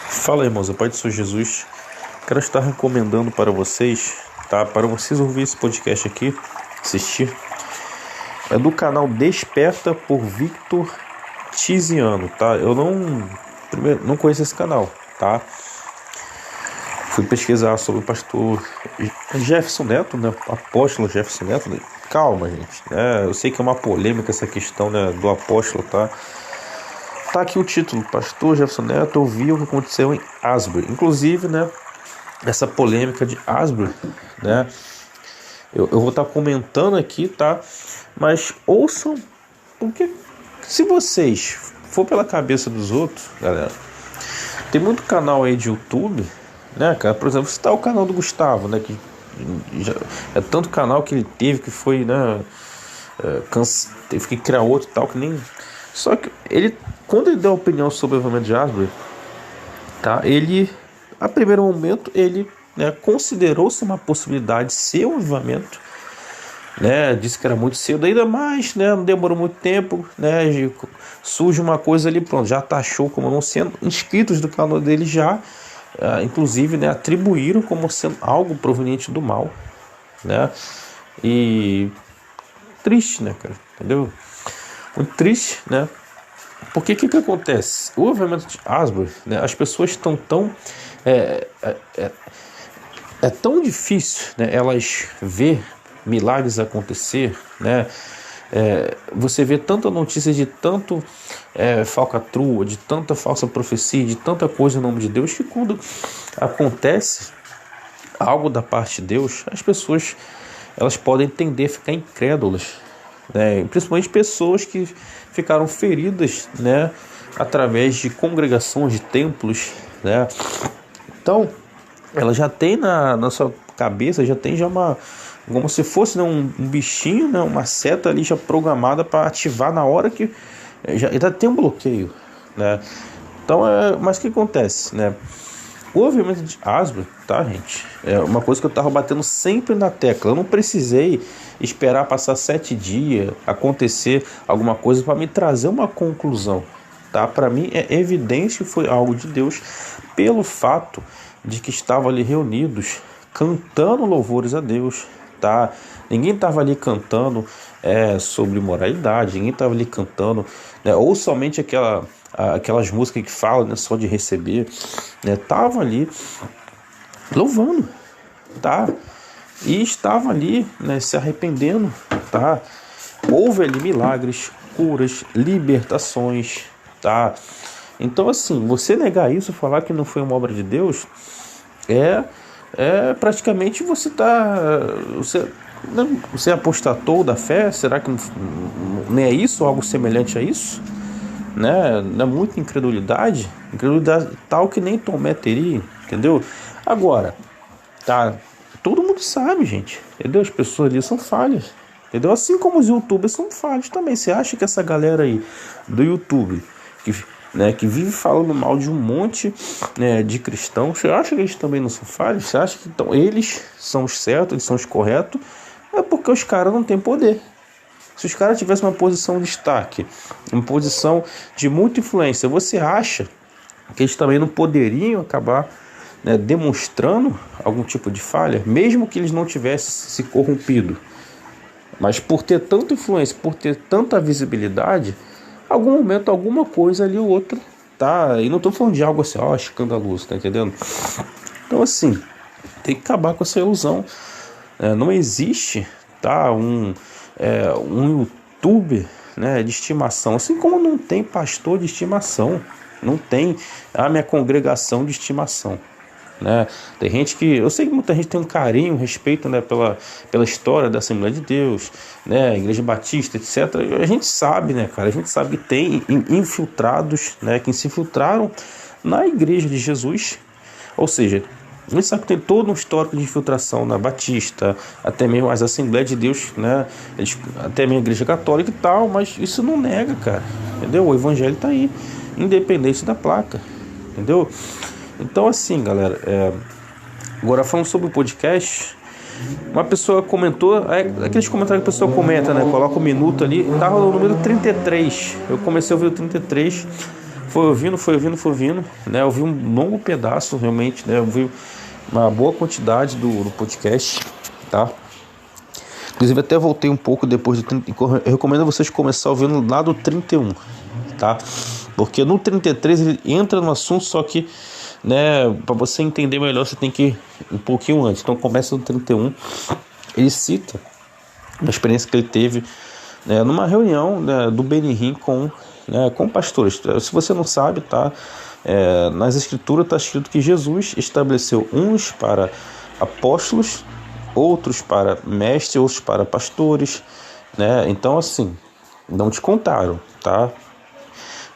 Fala, irmãos, a paz do Senhor Jesus. Quero estar recomendando para vocês, tá? Para vocês ouvir esse podcast aqui, assistir. É do canal Desperta por Victor Tiziano, tá? Eu não conheço esse canal, tá? Fui pesquisar sobre o pastor Jefferson Neto, né? Apóstolo Jefferson Neto. Calma, gente, né? Eu sei que é uma polêmica essa questão, né, do apóstolo, tá? Tá aqui o título: Pastor Jefferson Neto ouviu o que aconteceu em Asbury. Inclusive, né, essa polêmica de Asbury, né, eu vou estar comentando aqui, tá? Mas ouçam, porque se vocês for pela cabeça dos outros, galera, tem muito canal aí de YouTube, né, cara? Por exemplo, você tá o canal do Gustavo, né, que já é tanto canal que ele teve que foi, né, teve que criar outro e tal, que nem... Só que ele, quando ele deu a opinião sobre o avivamento de Asbury, tá, ele, a primeiro momento, ele, né, considerou-se uma possibilidade ser um avivamento, né, disse que era muito cedo, ainda mais, né, não demorou muito tempo, né, surge uma coisa ali, pronto, já taxou como não sendo, inscritos do canal dele já, inclusive, né, atribuíram como sendo algo proveniente do mal, né, e triste, né, cara, entendeu? Muito triste, né? Porque o que acontece? O avivamento de Asbury, né, as pessoas estão tão... É tão difícil, né, elas ver milagres acontecer, né? Você vê tanta notícia de tanto falcatrua, de tanta falsa profecia, de tanta coisa em nome de Deus, que quando acontece algo da parte de Deus, as pessoas elas podem tender a ficar incrédulas, né? Principalmente pessoas que ficaram feridas, né, através de congregações, de templos, né? Então, ela já tem na sua cabeça, já tem uma, como se fosse, né, um bichinho, né, uma seta ali já programada para ativar na hora que já tem um bloqueio, né? Então, mas o que acontece, né? O avivamento de Asbury, tá, gente? É uma coisa que eu estava batendo sempre na tecla. Eu não precisei esperar passar 7 dias, acontecer alguma coisa para me trazer uma conclusão, tá? Para mim é evidente que foi algo de Deus, pelo fato de que estavam ali reunidos, cantando louvores a Deus, tá? Ninguém estava ali cantando sobre moralidade, ninguém estava ali cantando, né, ou somente aquelas músicas que falam, né, só de receber, né, estavam ali louvando, tá? E estavam ali, né, se arrependendo, tá? Houve ali milagres, curas, libertações, tá? Então, assim, você negar isso, falar que não foi uma obra de Deus, praticamente você apostatou da fé. Será que não é isso, algo semelhante a isso? Né? Não é muita incredulidade tal que nem Tomé teria, entendeu? Agora, tá, todo mundo sabe, gente, entendeu? As pessoas ali são falhas, entendeu? Assim como os youtubers são falhos também. Você acha que essa galera aí do YouTube que vive falando mal de um monte, né, de cristãos, você acha que eles também não são falhos? Você acha que então eles são os certos, eles são os corretos? É porque os caras não têm poder. Se os caras tivessem uma posição de destaque, uma posição de muita influência, você acha que eles também não poderiam acabar, né, demonstrando algum tipo de falha, mesmo que eles não tivessem se corrompido? Mas por ter tanta influência, por ter tanta visibilidade, algum momento, alguma coisa ali ou outra, tá? E não estou falando de algo assim, escandaloso, tá entendendo? Então, assim, tem que acabar com essa ilusão. Não existe, tá, um youtuber, né, de estimação, assim como não tem pastor de estimação, não tem a minha congregação de estimação, né? Tem gente que, eu sei que muita gente tem um carinho, um respeito, né, pela história da Assembleia de Deus, né, Igreja Batista, etc. A gente sabe, né, cara, a gente sabe que tem infiltrados, né, que se infiltraram na Igreja de Jesus, ou seja, a gente sabe que tem todo um histórico de infiltração na Batista, até mesmo as Assembleias de Deus, né, até mesmo a Igreja Católica e tal, mas isso não nega, cara, entendeu? O Evangelho tá aí, independente da placa, entendeu? Então, assim, galera, agora falando sobre o podcast, uma pessoa comentou, aqueles comentários que a pessoa comenta, né, coloca um minuto ali, tava no número 33, eu comecei a ouvir o 33, Foi ouvindo, né? Eu vi um longo pedaço, realmente, né? Eu vi uma boa quantidade do podcast, tá? Inclusive até voltei um pouco depois do 30, eu recomendo vocês começar ouvindo lá do 31, tá? Porque no 33 ele entra no assunto, só que, né, para você entender melhor você tem que ir um pouquinho antes. Então começa no 31, ele cita uma experiência que ele teve, né, numa reunião, né, do Benihim com pastores. Se você não sabe, tá? Nas escrituras está escrito que Jesus estabeleceu uns para apóstolos, outros para mestres, outros para pastores, né? Então, assim, não te contaram, tá?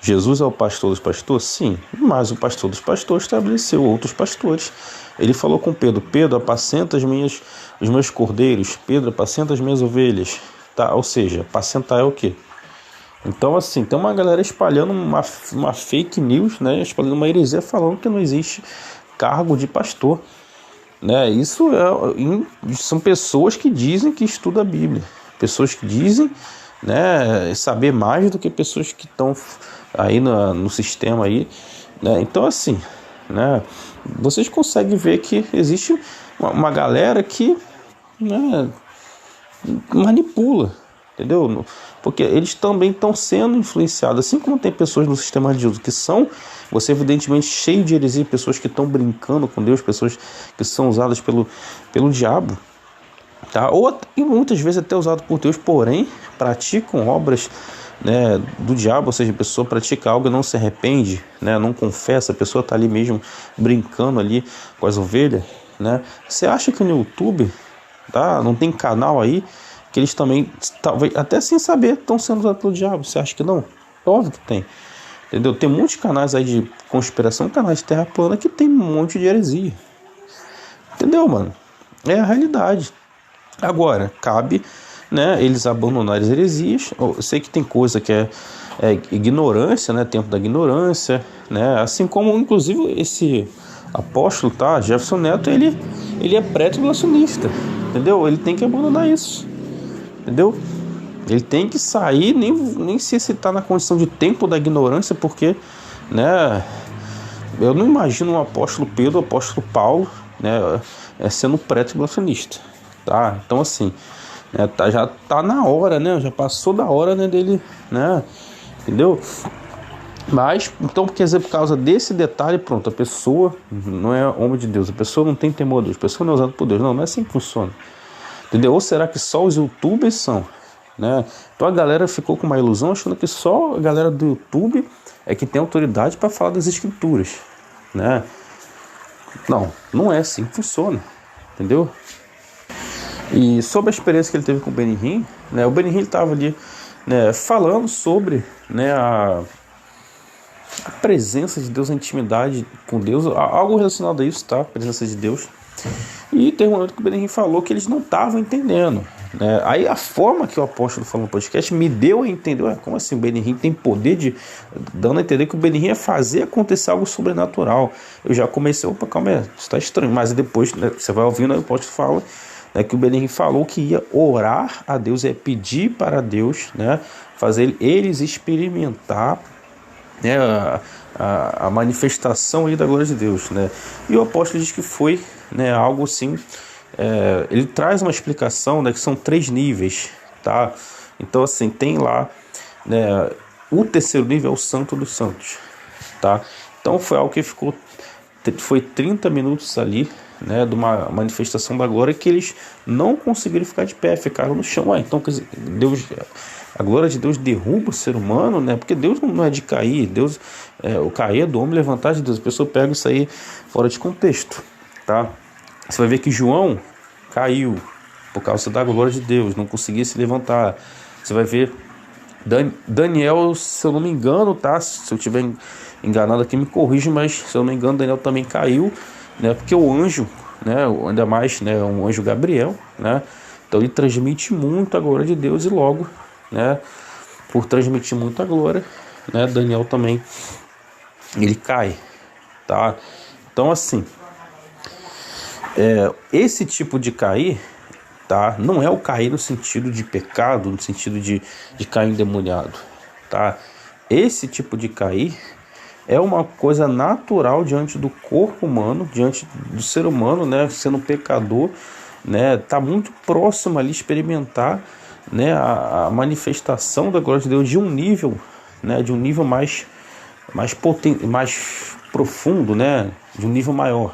Jesus é o pastor dos pastores? Sim, mas o pastor dos pastores estabeleceu outros pastores. Ele falou com Pedro: Pedro, apacenta os meus cordeiros. Pedro, apacenta as minhas ovelhas, tá? Ou seja, apacentar é o quê? Então, assim, tem uma galera espalhando uma fake news, né? Espalhando uma heresia falando que não existe cargo de pastor, né? Isso são pessoas que dizem que estudam a Bíblia, pessoas que dizem, né, saber mais do que pessoas que estão aí no sistema aí, né? Então, assim, né, vocês conseguem ver que existe uma galera que, né, manipula, entendeu? Porque eles também estão sendo influenciados, assim como tem pessoas no sistema religioso que são, você evidentemente cheio de heresia, pessoas que estão brincando com Deus, pessoas que são usadas pelo diabo, tá? E muitas vezes até usado por Deus, porém praticam obras, né, do diabo. Ou seja, a pessoa pratica algo e não se arrepende, né, não confessa, a pessoa está ali mesmo brincando ali com as ovelhas, né? Você acha que no YouTube, tá, não tem canal aí que eles também, talvez até sem saber, estão sendo usados pelo diabo? Você acha que não? Óbvio que tem, entendeu? Tem muitos canais aí de conspiração, canais de terra plana, que tem um monte de heresia, entendeu, mano? É a realidade. Agora, cabe, né, eles abandonarem as heresias. Eu sei que tem coisa que é ignorância, né, tempo da ignorância, né, assim como inclusive esse apóstolo, tá, Jefferson Neto, ele é pré-tribulacionista, entendeu? Ele tem que abandonar isso, entendeu? Ele tem que sair, nem se está na condição de tempo da ignorância, porque, né, eu não imagino um apóstolo Pedro, um apóstolo Paulo, né, sendo pré-tribulacionista, tá? Então, assim, né, já tá na hora, né, já passou da hora, né, dele, né, entendeu? Mas, então, quer dizer, por causa desse detalhe, pronto, a pessoa não é homem de Deus, a pessoa não tem temor a Deus, a pessoa não é usada por Deus. Não é assim que funciona, entendeu? Ou será que só os youtubers são, né? Então a galera ficou com uma ilusão achando que só a galera do YouTube é que tem autoridade para falar das escrituras, né? Não é assim que funciona, entendeu? E sobre a experiência que ele teve com o Benihim, né? O Benihim estava ali, né, falando sobre, né, a presença de Deus, a intimidade com Deus, algo relacionado a isso, tá? A presença de Deus. E tem um momento que o Benihim falou que eles não estavam entendendo, né? Aí a forma que o apóstolo falou no podcast me deu a entender, como assim o Benihim tem poder de, dando a entender que o Benihim ia fazer acontecer algo sobrenatural. Eu já comecei, opa, calma aí, isso está estranho, mas depois, né, você vai ouvindo, aí o apóstolo fala, né, que o Benihim falou que ia orar a Deus, ia pedir para Deus, né, fazer eles experimentar, né, a manifestação aí da glória de Deus, né? E o apóstolo diz que foi, né, algo assim, ele traz uma explicação, né, que são 3 níveis, tá? Então, assim, tem lá, né, o terceiro nível é o Santo dos Santos, tá? Então foi algo que foi 30 minutos ali, né, de uma manifestação da glória, que eles não conseguiram ficar de pé, ficaram no chão. Então, quer dizer, a glória de Deus derruba o ser humano, né? Porque Deus não é de cair, Deus, o cair é do homem, levantar de Deus. A pessoa pega isso aí fora de contexto, tá? Você vai ver que João caiu por causa da glória de Deus, não conseguia se levantar. Você vai ver Daniel, se eu não me engano, tá? Se eu estiver enganado aqui, me corrija, mas se eu não me engano, Daniel também caiu, né? Porque o anjo, né? Ainda mais, né? Um anjo Gabriel, né? Então ele transmite muito a glória de Deus e logo, né, por transmitir muita glória, né, Daniel também, ele cai, tá? Então, assim, esse tipo de cair, tá, não é o cair no sentido de pecado, no sentido de cair endemoniado, tá? Esse tipo de cair é uma coisa natural diante do corpo humano, diante do ser humano, né, sendo pecador, né, tá muito próximo ali experimentar, né, a manifestação da glória de Deus de um nível, né, de um nível mais profundo, né, de um nível maior,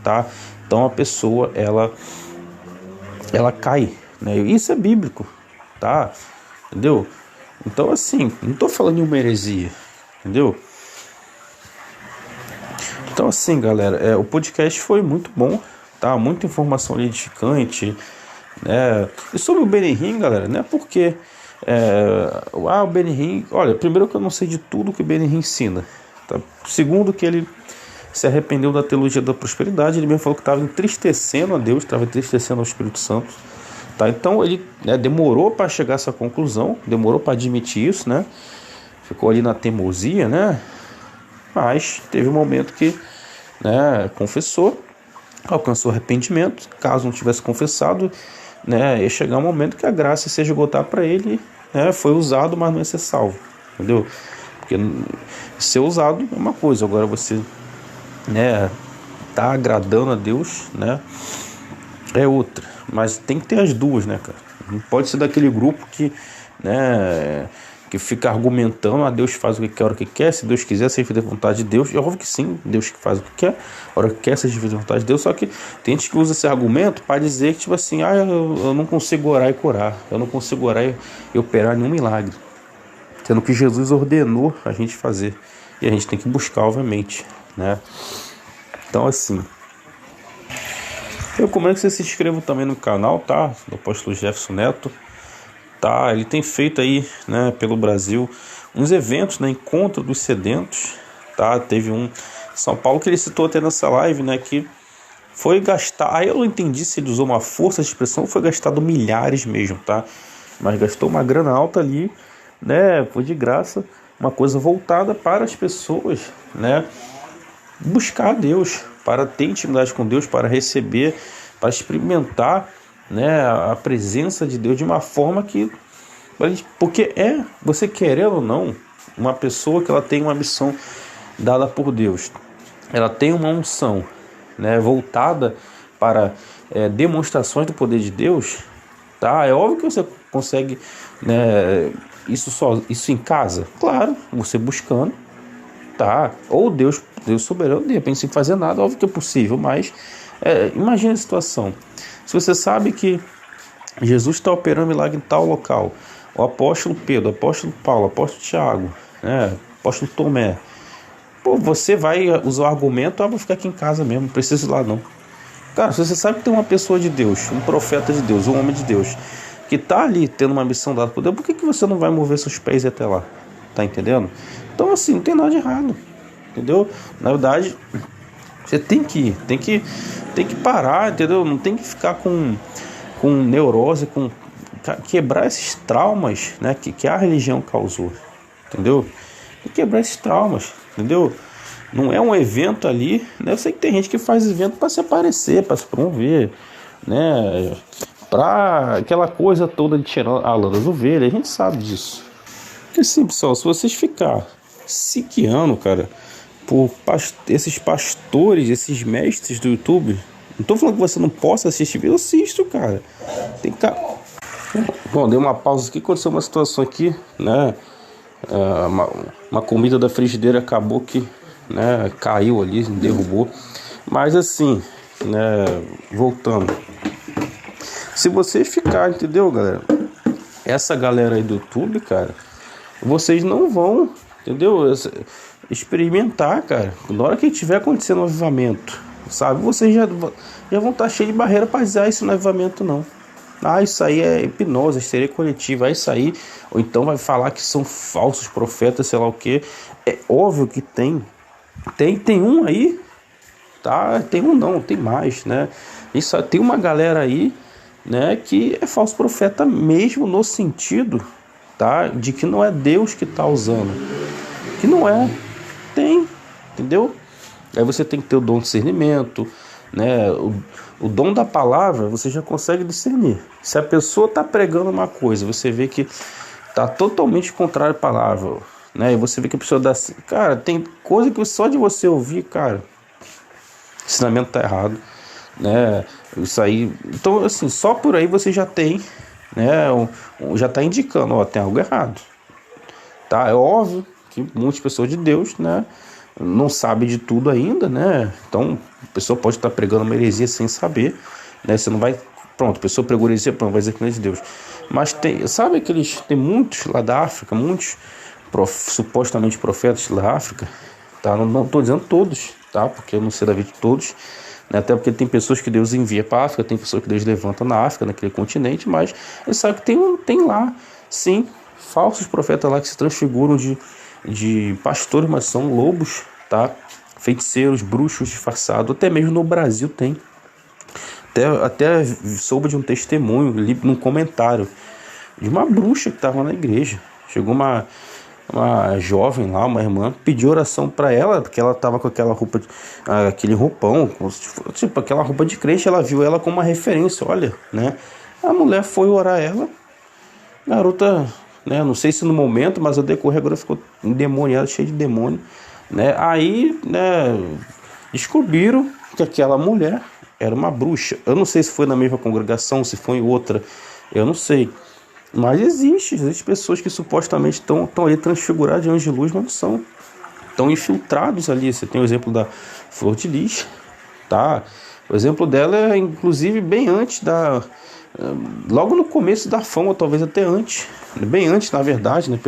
tá? Então a pessoa ela cai, né? Isso é bíblico, tá? Entendeu? Então assim, não estou falando de uma heresia, entendeu? Então assim, galera, o podcast foi muito bom, tá? Muita informação edificante, né? E sobre o Benihim, galera, não é porque o Benihim, olha, primeiro que eu não sei de tudo que o Benihim ensina, tá? Segundo que ele se arrependeu da teologia da prosperidade, ele mesmo falou que estava entristecendo a Deus, estava entristecendo ao Espírito Santo, tá? Então ele, né, demorou para chegar a essa conclusão, demorou para admitir isso, né? Ficou ali na teimosia, né? Mas teve um momento que, né, confessou, alcançou arrependimento. Caso não tivesse confessado, né, ia chegar um momento que a graça se esgotar para ele, né? Foi usado, mas não ia ser salvo, entendeu? Porque ser usado é uma coisa, agora você, né, tá agradando a Deus, né, é outra. Mas tem que ter as duas, né, cara? Não pode ser daquele grupo que, né, que fica argumentando, Deus faz o que quer, a hora que quer, se Deus quiser, seja feita a vontade de Deus. É óbvio que sim, Deus que faz o que quer, a hora que quer, seja feita a vontade de Deus. Só que tem gente que usa esse argumento para dizer que, tipo assim, eu não consigo orar e curar, eu não consigo orar e operar nenhum milagre, sendo que Jesus ordenou a gente fazer, e a gente tem que buscar, obviamente, né? Então assim, eu recomendo que você se inscreva também no canal, tá? Do apóstolo Jefferson Neto, tá? Ele tem feito aí, né, pelo Brasil uns eventos, né, encontro dos sedentos, tá? Teve um em São Paulo que ele citou até nessa live, né, que foi gastar, aí eu não entendi se ele usou uma força de expressão, foi gastado milhares mesmo, tá? Mas gastou uma grana alta ali, né? Foi de graça, uma coisa voltada para as pessoas, né, buscar a Deus, para ter intimidade com Deus, para receber, para experimentar, né, a presença de Deus de uma forma que, porque você querendo ou não, uma pessoa que ela tem uma missão dada por Deus, ela tem uma unção, né, voltada para demonstrações do poder de Deus, tá? É óbvio que você consegue, né, isso em casa, claro, você buscando, tá? Ou Deus soberano, de repente sem fazer nada, óbvio que é possível, mas imagine a situação. Se você sabe que Jesus está operando milagre em tal local, o apóstolo Pedro, o apóstolo Paulo, o apóstolo Tiago, né, o apóstolo Tomé, pô, você vai usar o argumento, vou ficar aqui em casa mesmo, não preciso ir lá não. Cara, se você sabe que tem uma pessoa de Deus, um profeta de Deus, um homem de Deus, que está ali tendo uma missão dada por Deus, por que você não vai mover seus pés até lá? Tá entendendo? Então assim, não tem nada de errado, entendeu? Na verdade, você tem que parar, entendeu? Não tem que ficar com neurose, quebrar esses traumas, né, que a religião causou, entendeu? Tem que quebrar esses traumas, entendeu? Não é um evento ali, né? Eu sei que tem gente que faz evento para se aparecer, para se promover, né? Para aquela coisa toda de tirar a lã das ovelhas, a gente sabe disso. Porque assim, pessoal, se vocês ficar se guiando, cara, por esses pastores, esses mestres do YouTube, não tô falando que você não possa assistir vídeo, eu assisto, cara. Tem que... Bom, dei uma pausa aqui, aconteceu uma situação aqui, né? Uma comida da frigideira acabou que, né, caiu ali, derrubou. Mas assim, né, voltando. Se você ficar, entendeu, galera? Essa galera aí do YouTube, cara, vocês não vão, entendeu? Experimentar, cara. Na hora que tiver acontecendo um avivamento, sabe? Vocês já vão estar cheios de barreira para dizer, isso não é avivamento, não. Isso aí é hipnose, histeria coletiva, isso aí, ou então vai falar que são falsos profetas, sei lá o que. É óbvio que tem um aí, tá? Tem um não, tem mais, né? Isso, tem uma galera aí, né, que é falso profeta mesmo, no sentido, tá, de que não é Deus que está usando, que não é, entendeu? Aí você tem que ter o dom de discernimento, né? O dom da palavra você já consegue discernir. Se a pessoa está pregando uma coisa, você vê que está totalmente contrário à palavra, né? E você vê que a pessoa dá assim, cara, tem coisa que só de você ouvir, cara, o ensinamento tá errado, né? Isso aí, então assim, só por aí você já tem, né, já tá indicando, ó, tem algo errado, tá? É óbvio que muitas pessoas de Deus, né, não sabem de tudo ainda, né? Então a pessoa pode estar pregando uma heresia sem saber, né? Você não vai, pronto, a pessoa pregou heresia, pronto, vai dizer que não é de Deus. Mas tem, sabe aqueles, tem muitos lá da África, muitos supostamente profetas lá da África, tá? Não estou dizendo todos, tá? Porque eu não sei da vida de todos, né? Até porque tem pessoas que Deus envia para a África, tem pessoas que Deus levanta na África, naquele continente, mas ele sabe que tem lá, sim, falsos profetas lá que se transfiguram de pastores, mas são lobos, tá? Feiticeiros, bruxos disfarçados, até mesmo no Brasil tem. Até soube de um testemunho, li num comentário, de uma bruxa que estava na igreja. Chegou uma jovem lá, uma irmã, pediu oração para ela, porque ela estava com aquela roupa, aquele roupão, tipo aquela roupa de crente. Ela viu ela como uma referência, olha, né? A mulher foi orar ela, garota, né? Não sei se no momento, mas ao decorrer agora ficou endemoniada, cheia de demônio, né? Aí, né, descobriram que aquela mulher era uma bruxa. Eu não sei se foi na mesma congregação, se foi em outra, eu não sei. Mas existem pessoas que supostamente estão ali transfiguradas de anjos de luz, mas não são. Estão infiltrados ali. Você tem o exemplo da Flor de Lis, tá? O exemplo dela é, inclusive, bem antes logo no começo da fama, talvez até antes. Bem antes, na verdade, né?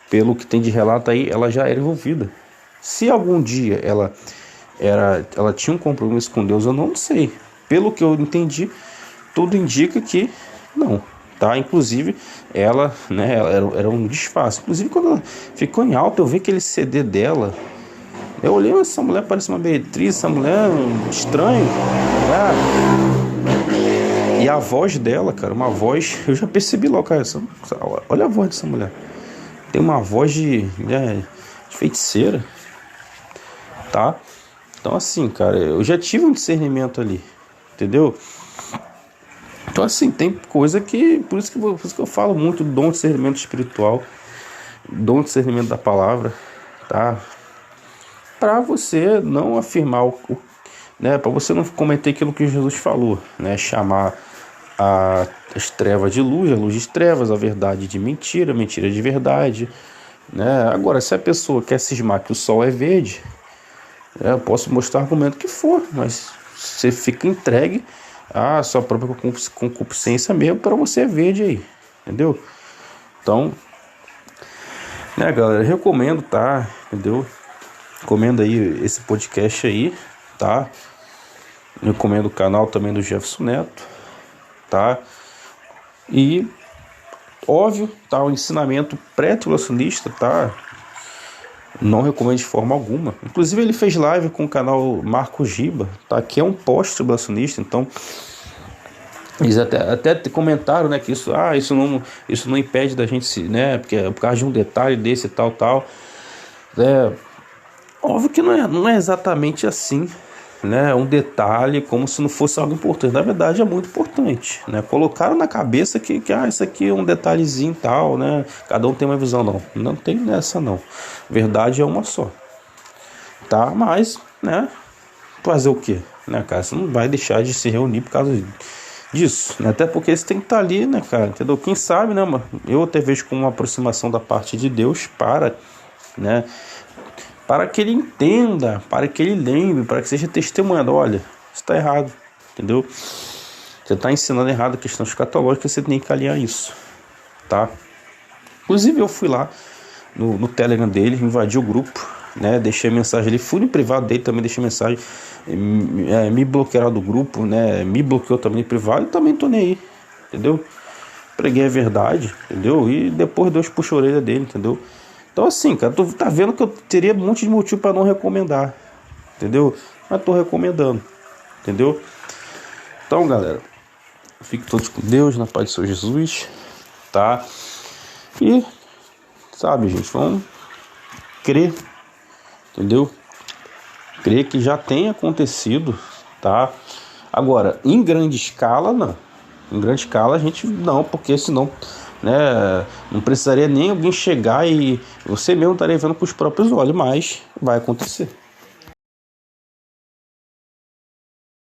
Pelo que tem de relato aí, ela já era envolvida. Se algum dia ela tinha um compromisso com Deus, eu não sei. Pelo que eu entendi, tudo indica que não, tá? Inclusive, ela, né, era um disfarce. Inclusive, quando ela ficou em alta, eu vi aquele CD dela. Eu olhei, essa mulher parece uma Beatriz, essa mulher estranho, né? E a voz dela, cara, uma voz, eu já percebi logo, cara, olha a voz dessa mulher. Tem uma voz de feiticeira, tá? Então assim, cara, eu já tive um discernimento ali, entendeu? Então assim, tem coisa que, por isso que eu falo muito do dom de discernimento espiritual, dom de discernimento da palavra, tá? Para você não afirmar, né? Para você não cometer aquilo que Jesus falou, né? Chamar as trevas de luz, a luz de trevas, a verdade de mentira, mentira de verdade, né? Agora, se a pessoa quer cismar que o sol é verde, eu posso mostrar o argumento que for, mas você fica entregue à sua própria concupiscência mesmo, para você é verde aí, entendeu? Então, né, galera, eu recomendo, tá? Entendeu? Recomendo aí esse podcast aí, tá? Eu recomendo o canal também do Jefferson Neto, tá? E óbvio, tá, o ensinamento pré-tribulacionista, tá? Não recomendo de forma alguma. Inclusive ele fez live com o canal Marco Giba, tá? Que é um pós-tribulacionista. Então eles até comentaram, né, que isso não impede da gente se, né, porque é por causa de um detalhe desse tal. Óbvio que não é exatamente assim, né? Um detalhe como se não fosse algo importante. Na verdade é muito importante, né? Colocaram na cabeça que isso aqui é um detalhezinho tal, né? Cada um tem uma visão. Não tem nessa não. Verdade é uma só, tá? Mas, né? Fazer o quê, né, cara? Você não vai deixar de se reunir por causa disso, né? Até porque você tem que estar ali, né, cara? Entendeu? Quem sabe, né, mano? Eu até vejo como uma aproximação da parte de Deus né? Para que ele entenda, para que ele lembre, para que seja testemunhado. Olha, isso está errado, entendeu? Você está ensinando errado a questão escatológica, você tem que alinhar isso, tá? Inclusive eu fui lá no Telegram dele, invadi o grupo, né? Deixei a mensagem ali, fui no privado dele também, deixei mensagem, me bloquearam do grupo, né? Me bloqueou também no privado e também tô nem aí, entendeu? Preguei a verdade, entendeu? E depois Deus puxou a orelha dele, entendeu? Então assim, cara, tu tá vendo que eu teria um monte de motivo para não recomendar, entendeu? Mas tô recomendando, entendeu? Então, galera, fiquem todos com Deus, na paz do Senhor Jesus, tá? E, sabe, gente, vamos crer, entendeu? Crer que já tem acontecido, tá? Agora, em grande escala, não. Em grande escala a gente não, porque senão né? Não precisaria nem alguém chegar e você mesmo estaria vendo com os próprios olhos, mas vai acontecer.